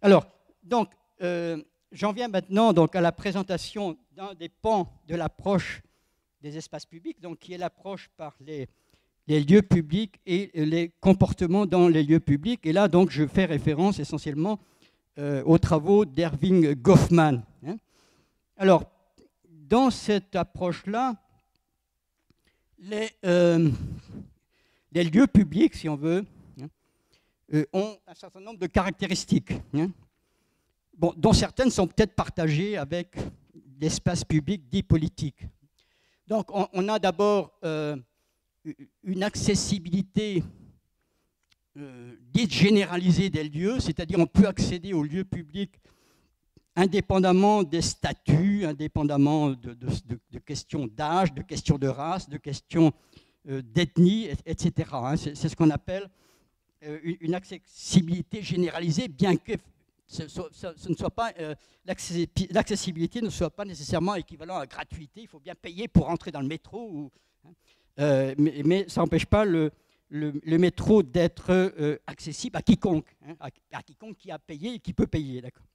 Alors, donc, j'en viens maintenant donc, à la présentation d'un des pans de l'approche des espaces publics, donc, qui est l'approche par les lieux publics et les comportements dans les lieux publics. Et là, donc, je fais référence essentiellement aux travaux d'Erving Goffman. Hein. Alors, dans cette approche-là, les lieux publics, si on veut, ont un certain nombre de caractéristiques, hein, bon, dont certaines sont peut-être partagées avec l'espace public dit politique. Donc, on a d'abord une accessibilité dite généralisée des lieux, c'est-à-dire on peut accéder aux lieux publics indépendamment des statuts, indépendamment de questions d'âge, de questions de race, de questions d'ethnie, etc. Hein. C'est ce qu'on appelle une accessibilité généralisée, bien que ce ne soit pas l'accessibilité ne soit pas nécessairement équivalent à gratuité. Il faut bien payer pour entrer dans le métro, ou, mais ça n'empêche pas le métro d'être accessible à quiconque, hein, à quiconque qui a payé et qui peut payer. D'accord.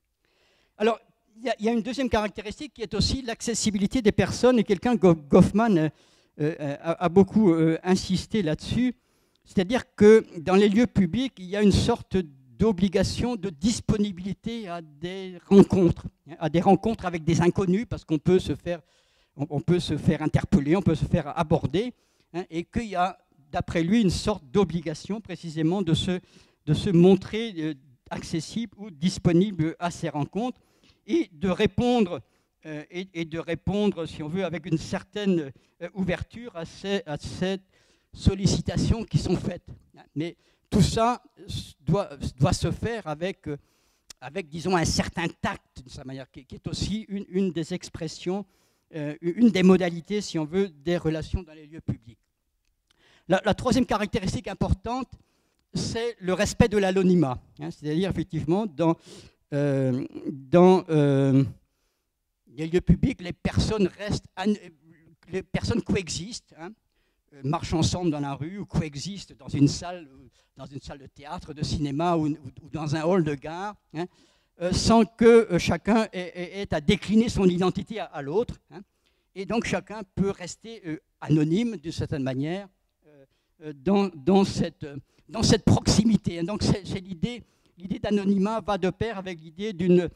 Alors, il y a une deuxième caractéristique qui est aussi l'accessibilité des personnes, et quelqu'un, Goffman, a beaucoup insisté là-dessus, c'est-à-dire que dans les lieux publics, il y a une sorte d'obligation de disponibilité à des rencontres avec des inconnus, parce qu'on peut se faire interpeller, on peut se faire aborder, hein, et qu'il y a, d'après lui, une sorte d'obligation précisément de se montrer accessible ou disponible à ces rencontres, et de répondre, si on veut, avec une certaine ouverture à ces sollicitations qui sont faites. Mais tout ça doit se faire avec, disons, un certain tact, de sa manière, qui est aussi une des expressions, une des modalités, si on veut, des relations dans les lieux publics. La troisième caractéristique importante, c'est le respect de l'anonymat. Hein, c'est-à-dire, effectivement, dans les lieux publics, les personnes coexistent, hein, marchent ensemble dans la rue, ou coexistent dans une salle de théâtre, de cinéma, ou dans un hall de gare, hein, sans que chacun ait à décliner son identité à l'autre. Hein, et donc chacun peut rester anonyme d'une certaine manière dans cette proximité. Donc c'est l'idée d'anonymat va de pair avec l'idée d'une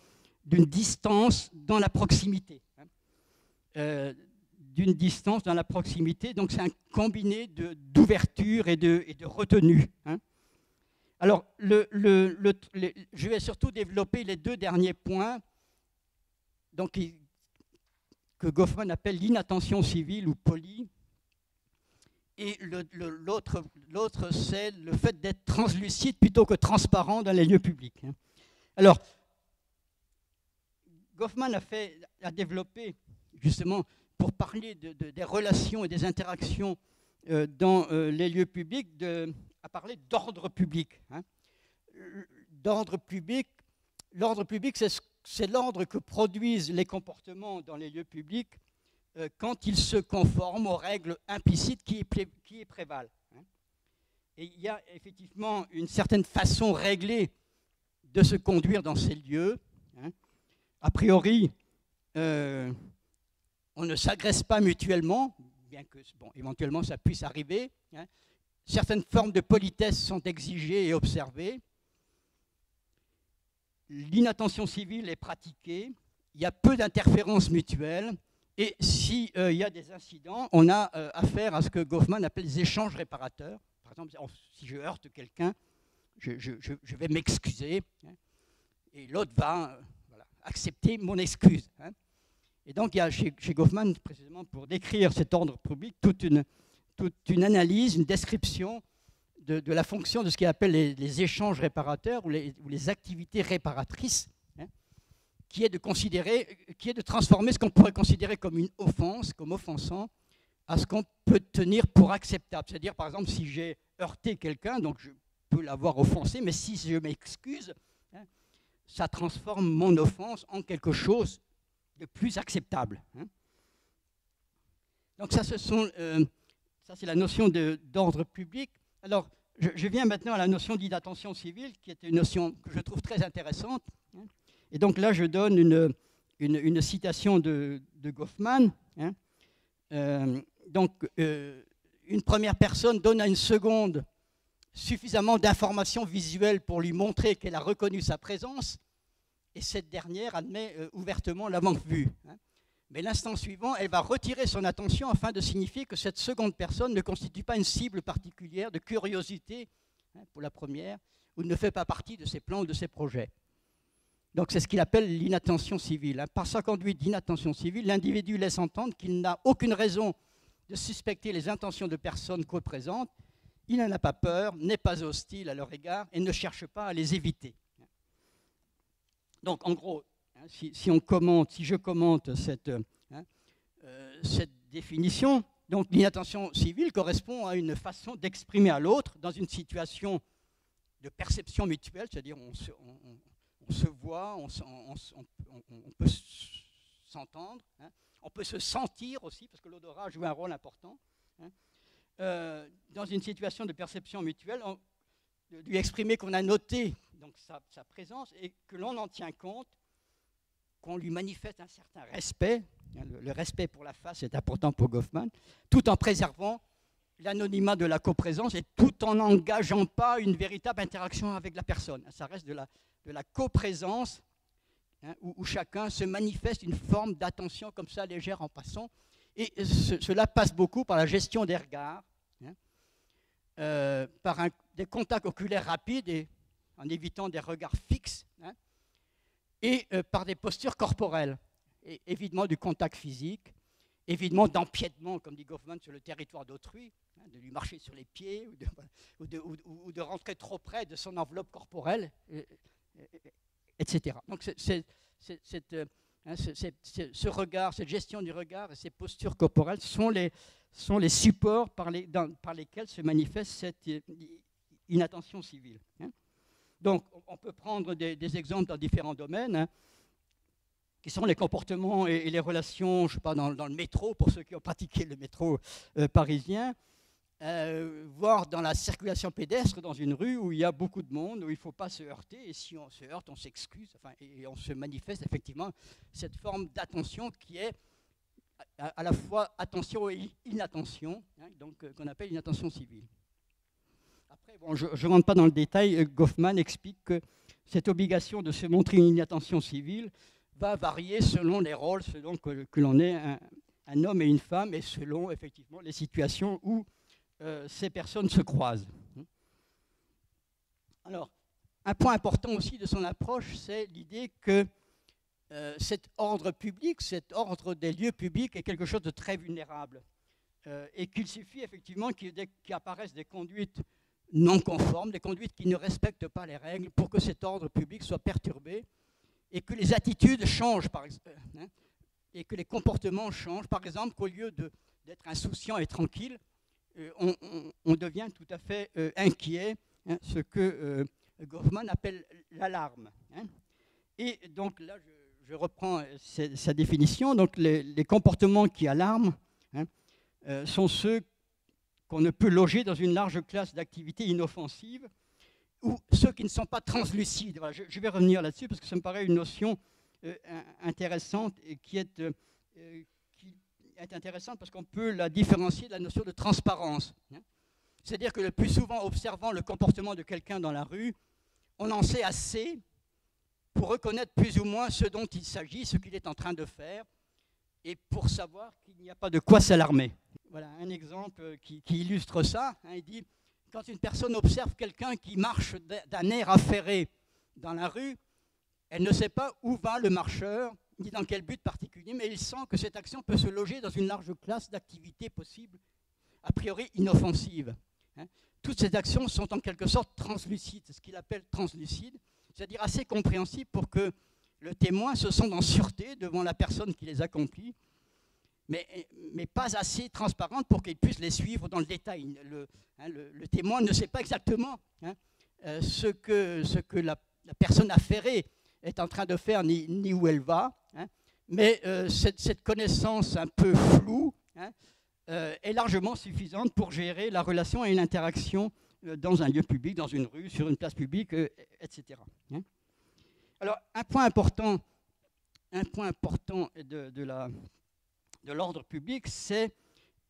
distance dans la proximité. Hein. D'une distance dans la proximité, donc c'est un combiné d'ouverture et de retenue. Hein. Alors, je vais surtout développer les deux derniers points, donc, que Goffman appelle l'inattention civile ou polie, et l'autre, c'est le fait d'être translucide plutôt que transparent dans les lieux publics. Hein. Alors, Goffman a développé, justement, pour parler des relations et des interactions dans les lieux publics, à parler d'ordre public. Hein. L'ordre public, c'est l'ordre que produisent les comportements dans les lieux publics quand ils se conforment aux règles implicites qui prévalent. Hein. Et il y a effectivement une certaine façon réglée de se conduire dans ces lieux. Hein. A priori, on ne s'agresse pas mutuellement, bien que, bon, éventuellement, ça puisse arriver. Hein. Certaines formes de politesse sont exigées et observées. L'inattention civile est pratiquée. Il y a peu d'interférences mutuelles. Et s'il y a des incidents, on a affaire à ce que Goffman appelle les échanges réparateurs. Par exemple, si je heurte quelqu'un, je vais m'excuser. Hein, et l'autre va accepter mon excuse. Hein. Et donc, il y a chez Goffman, précisément pour décrire cet ordre public, toute une analyse, une description de la fonction de ce qu'il appelle les échanges réparateurs ou les activités réparatrices, hein, qui est de transformer ce qu'on pourrait considérer comme une offense, comme offensant, à ce qu'on peut tenir pour acceptable. C'est-à-dire, par exemple, si j'ai heurté quelqu'un, donc je peux l'avoir offensé, mais si je m'excuse, hein, ça transforme mon offense en quelque chose de plus acceptable. Hein. Donc ça, c'est la notion d'ordre public. Alors, je viens maintenant à la notion d'inattention civile, qui est une notion que je trouve très intéressante, Et donc là, je donne une citation de Goffman. Hein. Une première personne donne à une seconde suffisamment d'informations visuelles pour lui montrer qu'elle a reconnu sa présence, et cette dernière admet ouvertement l'avoir vue. Hein. Mais l'instant suivant, elle va retirer son attention afin de signifier que cette seconde personne ne constitue pas une cible particulière de curiosité, hein, pour la première, ou ne fait pas partie de ses plans ou de ses projets. Donc c'est ce qu'il appelle l'inattention civile. Hein. Par sa conduite d'inattention civile, l'individu laisse entendre qu'il n'a aucune raison de suspecter les intentions de personnes co-présentes. Il n'en a pas peur, n'est pas hostile à leur égard et ne cherche pas à les éviter. Donc en gros, si je commente cette définition, donc l'inattention civile correspond à une façon d'exprimer à l'autre dans une situation de perception mutuelle, c'est-à-dire on se voit, on peut s'entendre, hein, on peut se sentir aussi, parce que l'odorat joue un rôle important, hein, dans une situation de perception mutuelle, de lui exprimer qu'on a noté donc, sa présence et que l'on en tient compte, qu'on lui manifeste un certain respect. Le respect pour la face est important pour Goffman, tout en préservant l'anonymat de la coprésence et tout en n'engageant pas une véritable interaction avec la personne. Ça reste de la coprésence, hein, où chacun se manifeste une forme d'attention comme ça, légère en passant. Et cela passe beaucoup par la gestion des regards, hein, par des contacts oculaires rapides et en évitant des regards fixes, hein, et par des postures corporelles, et évidemment du contact physique, évidemment d'empiètement, comme dit Goffman, sur le territoire d'autrui, hein, de lui marcher sur les pieds ou de rentrer trop près de son enveloppe corporelle, etc. Donc ce regard, cette gestion du regard et ces postures corporelles sont les supports par lesquels se manifeste cette inattention civile. Hein. Donc, on peut prendre des exemples dans différents domaines, hein, qui sont les comportements et les relations, je ne sais pas, dans le métro, pour ceux qui ont pratiqué le métro parisien, voire dans la circulation pédestre dans une rue où il y a beaucoup de monde, où il ne faut pas se heurter, et si on se heurte, on s'excuse, enfin, et on se manifeste effectivement cette forme d'attention qui est à la fois attention et inattention, hein, donc qu'on appelle inattention civile. Après, bon, je ne rentre pas dans le détail, Goffman explique que cette obligation de se montrer une inattention civile va varier selon les rôles, selon que l'on est un homme et une femme, et selon effectivement les situations où ces personnes se croisent. Alors, un point important aussi de son approche, c'est l'idée que cet ordre public, cet ordre des lieux publics est quelque chose de très vulnérable, et qu'il suffit effectivement qu'apparaissent des conduites non conformes, des conduites qui ne respectent pas les règles pour que cet ordre public soit perturbé et que les attitudes changent, hein, et que les comportements changent. Par exemple, qu'au lieu d'être insouciant et tranquille, on devient tout à fait inquiet, hein, ce que Goffman appelle l'alarme. Hein. Et donc là, je reprends sa définition. Donc les comportements qui alarment, hein, sont ceux qu'on ne peut loger dans une large classe d'activités inoffensives, ou ceux qui ne sont pas translucides. Voilà, je vais revenir là-dessus parce que ça me paraît une notion intéressante et qui est intéressante parce qu'on peut la différencier de la notion de transparence. Hein. C'est-à-dire que le plus souvent, observant le comportement de quelqu'un dans la rue, on en sait assez pour reconnaître plus ou moins ce dont il s'agit, ce qu'il est en train de faire, et pour savoir qu'il n'y a pas de quoi s'alarmer. Voilà un exemple qui illustre ça. Hein, il dit, quand une personne observe quelqu'un qui marche d'un air affairé dans la rue, elle ne sait pas où va le marcheur, ni dans quel but particulier, mais il sent que cette action peut se loger dans une large classe d'activités possibles, a priori inoffensives. Hein. Toutes ces actions sont en quelque sorte translucides, c'est ce qu'il appelle translucides, c'est-à-dire assez compréhensibles pour que le témoin se sente en sûreté devant la personne qui les accomplit, mais pas assez transparente pour qu'il puisse les suivre dans le détail. Le témoin ne sait pas exactement, hein, ce que la personne affairée est en train de faire, ni où elle va, hein, mais cette connaissance un peu floue, hein, est largement suffisante pour gérer la relation et l'interaction dans un lieu public, dans une rue, sur une place publique, etc. Hein. Alors, un point important de l'ordre public, c'est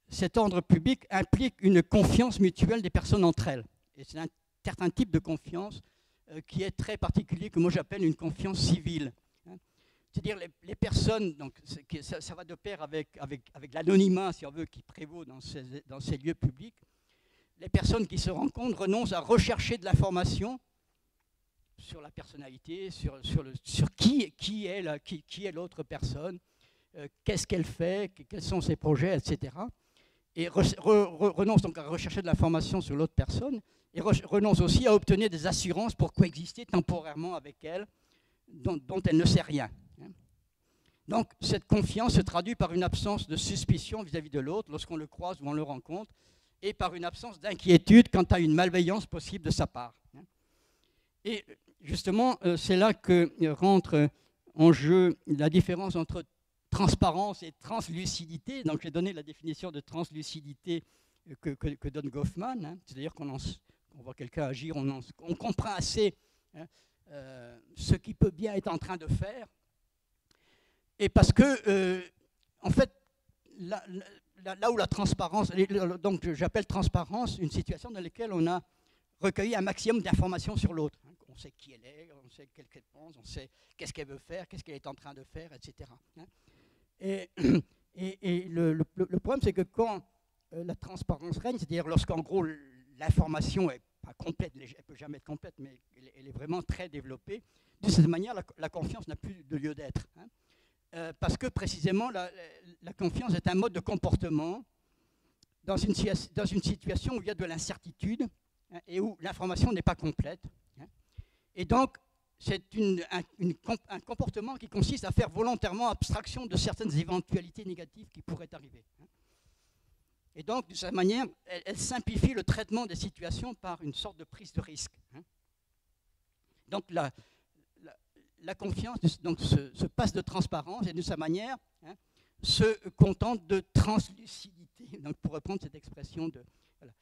cet ordre public implique une confiance mutuelle des personnes entre elles. Et c'est un certain type de confiance qui est très particulier, que moi j'appelle une confiance civile. Hein. C'est-à-dire les personnes, donc ça va de pair avec l'anonymat, si on veut, qui prévaut dans ces lieux publics. Les personnes qui se rencontrent renoncent à rechercher de l'information sur la personnalité, sur qui est l'autre personne, qu'est-ce qu'elle fait, quels sont ses projets, etc. Et renonce donc à rechercher de l'information sur l'autre personne, et renonce aussi à obtenir des assurances pour coexister temporairement avec elle, dont elle ne sait rien. Donc cette confiance se traduit par une absence de suspicion vis-à-vis de l'autre lorsqu'on le croise ou on le rencontre, et par une absence d'inquiétude quant à une malveillance possible de sa part. Et justement, c'est là que rentre en jeu la différence entre transparence et translucidité. Donc j'ai donné la définition de translucidité que donne Goffman, hein. C'est-à-dire qu'on voit quelqu'un agir, on comprend assez ce qu'il peut bien être en train de faire. Et parce que, en fait, là où la transparence, donc j'appelle transparence une situation dans laquelle on a recueilli un maximum d'informations sur l'autre. On sait qui elle est, on sait qu'elle pense, on sait qu'est-ce qu'elle veut faire, qu'est-ce qu'elle est en train de faire, etc. Et le problème, c'est que quand la transparence règne, c'est-à-dire lorsqu'en gros l'information est pas complète, elle ne peut jamais être complète, mais elle est vraiment très développée, de cette manière, la confiance n'a plus de lieu d'être. Parce que précisément, la confiance est un mode de comportement dans une situation où il y a de l'incertitude et où l'information n'est pas complète. Et donc, c'est un comportement qui consiste à faire volontairement abstraction de certaines éventualités négatives qui pourraient arriver. Et donc, de cette manière, elle simplifie le traitement des situations par une sorte de prise de risque. Donc, la confiance donc, se passe de transparence et de sa manière se contente de translucidité. Donc, pour reprendre cette expression de... Voilà.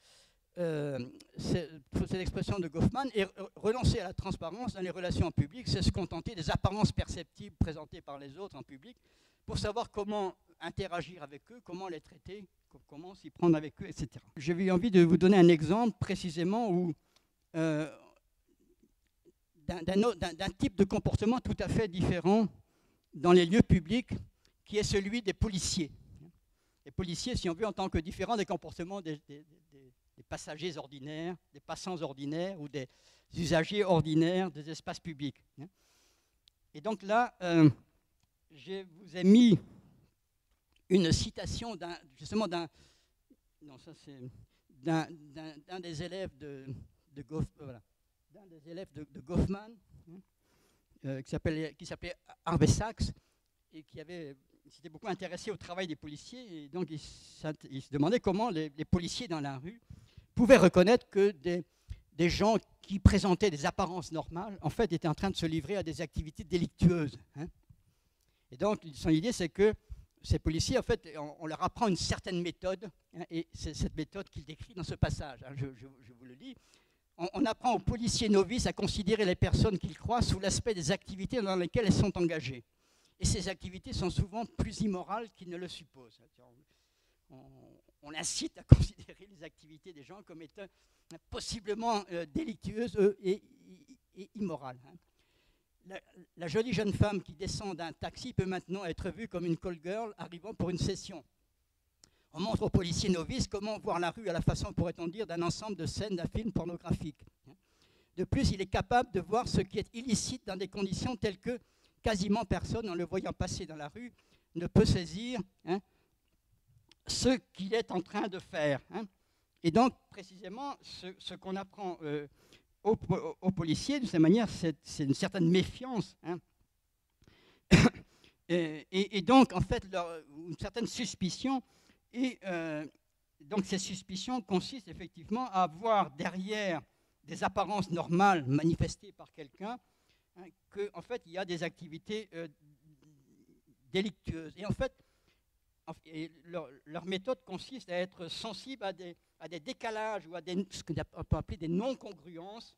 Cette expression de Goffman, et renoncer à la transparence dans les relations en public, c'est se contenter des apparences perceptibles présentées par les autres en public pour savoir comment interagir avec eux, comment les traiter, comment s'y prendre avec eux, etc. J'ai eu envie de vous donner un exemple précisément où d'un type de comportement tout à fait différent dans les lieux publics, qui est celui des policiers. Les policiers, si on veut, en tant que différents des comportements des passagers ordinaires, des passants ordinaires ou des usagers ordinaires des espaces publics. Et donc là, je vous ai mis une citation justement d'un des élèves de Goffman, qui s'appelait Harvey Sachs, et qui s'était beaucoup intéressé au travail des policiers, et donc il se demandait comment les policiers dans la rue pouvaient reconnaître que des gens qui présentaient des apparences normales, en fait, étaient en train de se livrer à des activités délictueuses. Et donc, son idée, c'est que ces policiers, en fait, on leur apprend une certaine méthode, et c'est cette méthode qu'il décrit dans ce passage. Je vous le lis. On apprend aux policiers novices à considérer les personnes qu'ils croient sous l'aspect des activités dans lesquelles elles sont engagées. Et ces activités sont souvent plus immorales qu'ils ne le supposent. On incite à considérer les activités des gens comme étant possiblement délictueuses et immorales. La jolie jeune femme qui descend d'un taxi peut maintenant être vue comme une call girl arrivant pour une session. On montre aux policiers novices comment voir la rue à la façon, pourrait-on dire, d'un ensemble de scènes d'un film pornographique. De plus, il est capable de voir ce qui est illicite dans des conditions telles que quasiment personne, en le voyant passer dans la rue, ne peut saisir ce qu'il est en train de faire. Et donc, précisément, ce qu'on apprend aux policiers, de cette manière, c'est une certaine méfiance. Et donc, en fait, une certaine suspicion. Et donc, ces suspicions consistent effectivement à voir derrière des apparences normales manifestées par quelqu'un, qu'en fait, il y a des activités délictueuses. Et en fait, leur méthode consiste à être sensible à des décalages ou à ce qu'on peut appeler des non-congruences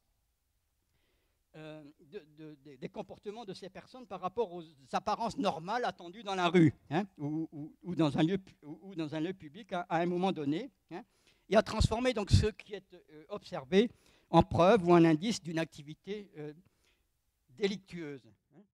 des comportements de ces personnes par rapport aux apparences normales attendues dans la rue, hein, ou dans un lieu public à un moment donné, hein, et à transformer donc ce qui est observé en preuve ou en indice d'une activité délictueuse.